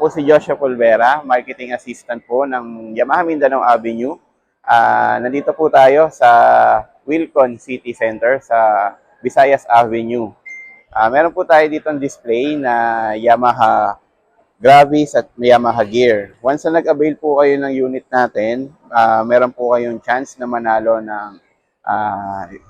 po si Joshua Pulvera, Marketing Assistant po ng Yamaha Mindanao Avenue. Nandito po tayo sa Wilcon City Center sa Visayas Avenue. Meron po tayo dito ang display na Yamaha Gravis at Yamaha Gear. Once na nag-avail po kayo ng unit natin, meron po kayong chance na manalo ng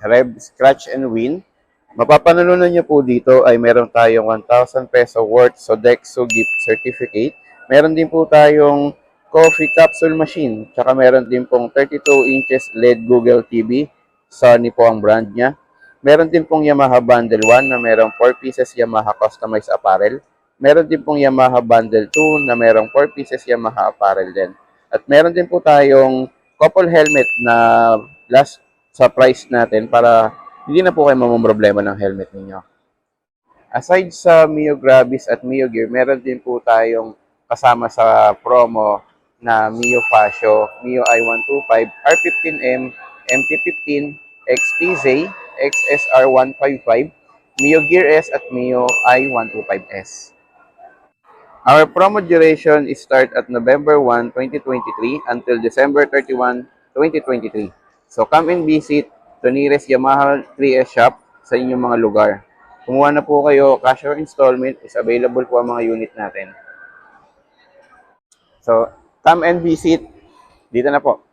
Rev Scratch and Win. Mapapanalunan nyo po dito ay meron tayong 1,000 peso worth Sodexo gift certificate. Meron din po tayong coffee capsule machine. Tsaka meron din pong 32 inches LED Google TV. Sony po ang brand niya. Meron din pong Yamaha Bundle 1 na merong 4 pieces Yamaha customized apparel. Meron din pong Yamaha Bundle 2 na merong 4 pieces Yamaha apparel din. At meron din po tayong couple helmet na last sa price natin para hindi na po kayo mamumroblema ng helmet ninyo. Aside sa Mio Gravis at Mio Gear, meron din po tayong kasama sa promo na Mio Fascio, Mio I-125, R15M, MT-15, XPZ, XSR-155, Mio Gear S at Mio I-125S. Our promo duration is start at November 1, 2023 until December 31, 2023. So come and visit the nearest Yamaha 3S shop sa inyong mga lugar. Kumuha na po kayo, cash or installment is available po ang mga unit natin. So, come and visit. Dito na po.